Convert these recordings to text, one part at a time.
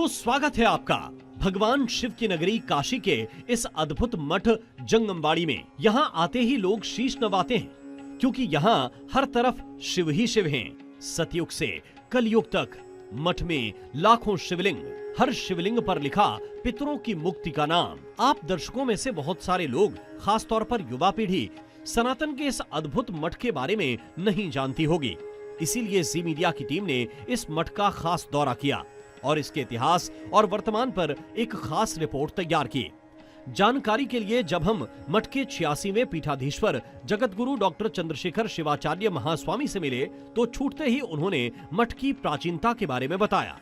तो स्वागत है आपका भगवान शिव की नगरी काशी के इस अद्भुत मठ जंगमबाड़ी में। यहाँ आते ही लोग शीश नवाते हैं, क्योंकि यहाँ हर तरफ शिव ही शिव हैं। सतयुग से कलयुग तक मठ में लाखों शिवलिंग, हर शिवलिंग पर लिखा पितरों की मुक्ति का नाम। आप दर्शकों में से बहुत सारे लोग, खासतौर पर युवा पीढ़ी, सनातन के इस अद्भुत मठ के बारे में नहीं जानती होगी। इसीलिए जी मीडिया की टीम ने इस मठ का खास दौरा किया और इसके इतिहास और वर्तमान पर एक खास रिपोर्ट तैयार की। जानकारी के लिए जब हम मठ के 86वें पीठाधीश्वर जगत गुरु डॉक्टर चंद्रशेखर शिवाचार्य महास्वामी से मिले तो छूटते ही उन्होंने मठ की प्राचीनता के बारे में बताया।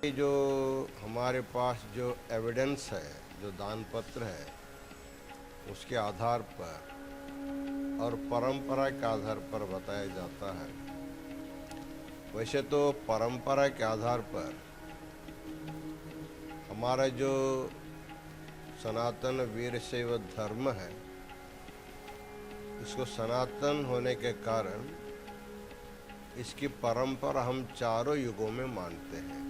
जो हमारे पास जो एविडेंस है, जो दान पत्र है, उसके आधार पर और परंपरा के आधार पर बताया जाता है। वैसे तो परंपरा के आधार पर हमारा जो सनातन वीरशैव धर्म है, इसको सनातन होने के कारण इसकी परंपरा हम चारों युगों में मानते हैं।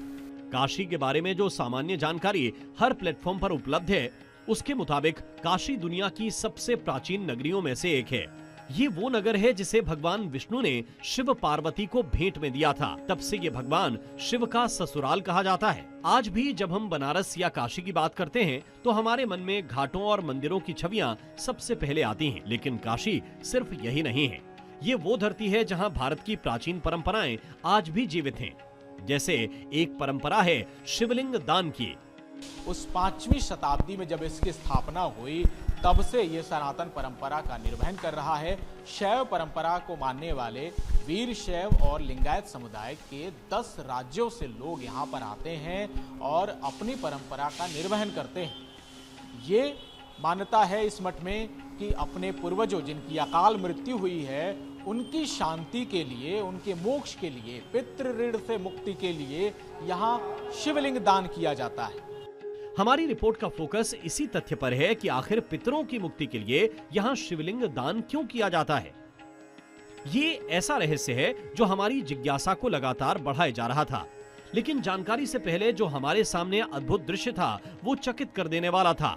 काशी के बारे में जो सामान्य जानकारी हर प्लेटफॉर्म पर उपलब्ध है, उसके मुताबिक काशी दुनिया की सबसे प्राचीन नगरियों में से एक है। ये वो नगर है जिसे भगवान विष्णु ने शिव पार्वती को भेंट में दिया था। तब से ये भगवान शिव का ससुराल कहा जाता है। आज भी जब हम बनारस या काशी की बात करते हैं तो हमारे मन में घाटों और मंदिरों की छवियां सबसे पहले आती हैं। लेकिन काशी सिर्फ यही नहीं है। ये वो धरती है जहां भारत की प्राचीन परंपराएं आज भी जीवित हैं। जैसे एक परंपरा है शिवलिंग दान की। उस 5वीं शताब्दी में जब इसकी स्थापना हुई, तब से ये सनातन परंपरा का निर्वहन कर रहा है। शैव परंपरा को मानने वाले वीर शैव और लिंगायत समुदाय के 10 राज्यों से लोग यहाँ पर आते हैं और अपनी परंपरा का निर्वहन करते हैं। ये मान्यता है इस मठ में कि अपने पूर्वजों जिनकी अकाल मृत्यु हुई है, उनकी शांति के लिए, उनके मोक्ष के लिए, पितृ ऋण से मुक्ति के लिए यहाँ शिवलिंग दान किया जाता है। हमारी रिपोर्ट का फोकस इसी तथ्य पर है कि आखिर पितरों की मुक्ति के लिए यहाँ शिवलिंग दान क्यों किया जाता है। ये ऐसा रहस्य है जो हमारी जिज्ञासा को लगातार बढ़ाए जा रहा था। लेकिन जानकारी से पहले जो हमारे सामने अद्भुत दृश्य था, वो चकित कर देने वाला था।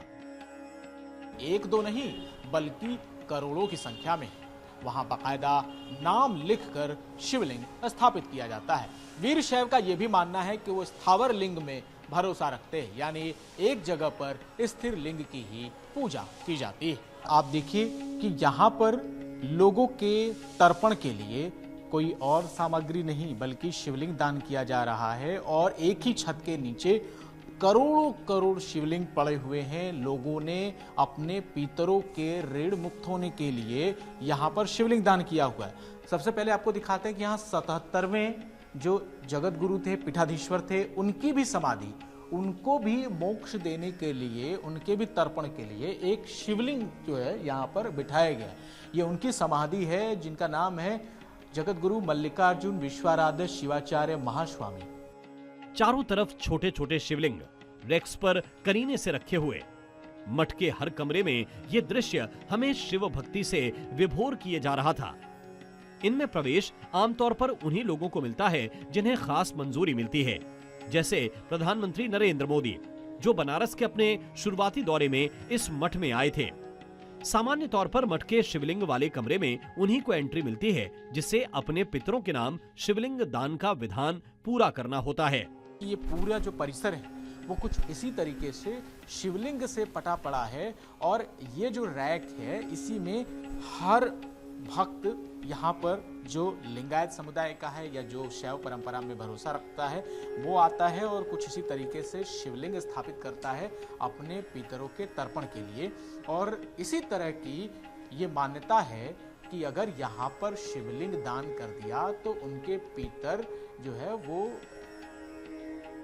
एक दो नहीं, बल्कि करोड़ों की संख्या में वहां बाकायदा नाम लिखकर शिवलिंग स्थापित किया जाता है। वीर शैव का यह भी मानना है कि वो स्थावर लिंग में भरोसा रखते हैं, यानी एक जगह पर स्थिर लिंग की ही पूजा की जाती है। आप देखिए कि यहाँ पर लोगों के तर्पण के लिए कोई और सामग्री नहीं, बल्कि शिवलिंग दान किया जा रहा है और एक ही छत के नीचे करोड़ों करोड़ शिवलिंग पड़े हुए हैं। लोगों ने अपने पितरों के ऋण मुक्त होने के लिए यहाँ पर शिवलिंग दान किया हुआ है। सबसे पहले आपको दिखाते हैं कि यहाँ 77वें जो जगत गुरु थे, पीठाधीश्वर थे, उनकी भी समाधि, उनको भी मोक्ष देने के लिए, उनके भी तर्पण के लिए एक शिवलिंग जो है यहाँ पर बिठाया गया। ये उनकी समाधि है जिनका नाम है जगत गुरु मल्लिकार्जुन विश्वाराध्य शिवाचार्य महास्वामी। चारों तरफ छोटे छोटे शिवलिंग रेक्स पर करीने से रखे हुए। मठ के हर कमरे में ये दृश्य हमें शिव भक्ति से विभोर किए जा रहा था। इनमें प्रवेश आमतौर पर उन्हीं लोगों को मिलता है जिन्हें खास मंजूरी मिलती है, जैसे प्रधानमंत्री नरेंद्र मोदी, जो बनारस के अपने शुरुआती दौरे में इस मठ में आए थे। सामान्य तौर पर मठ के शिवलिंग वाले कमरे में उन्हीं को एंट्री मिलती है जिसे अपने पितरों के नाम शिवलिंग दान का विधान पूरा करना होता है। ये पूरा जो परिसर है वो कुछ इसी तरीके से शिवलिंग से पटा पड़ा है और ये जो रैक है, इसी में हर भक्त यहाँ पर जो लिंगायत समुदाय का है या जो शैव परंपरा में भरोसा रखता है, वो आता है और कुछ इसी तरीके से शिवलिंग स्थापित करता है अपने पितरों के तर्पण के लिए। और इसी तरह की ये मान्यता है कि अगर यहाँ पर शिवलिंग दान कर दिया तो उनके पितर जो है वो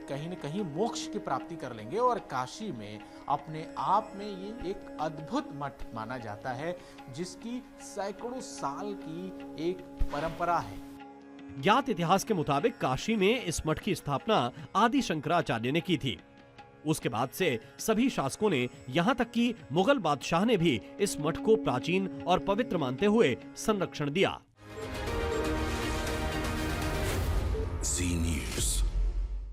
कहीं न कहीं मोक्ष की प्राप्ति कर लेंगे। और काशी में अपने आप में ये एक अद्भुत मठ माना जाता है जिसकी सैकड़ों साल की एक परंपरा है। ज्ञात इतिहास के मुताबिक काशी में इस मठ की स्थापना आदि शंकराचार्य ने की थी। उसके बाद से सभी शासकों ने, यहाँ तक कि मुगल बादशाह ने भी इस मठ को प्राचीन और पवित्र मानते हुए संरक्षण दिया।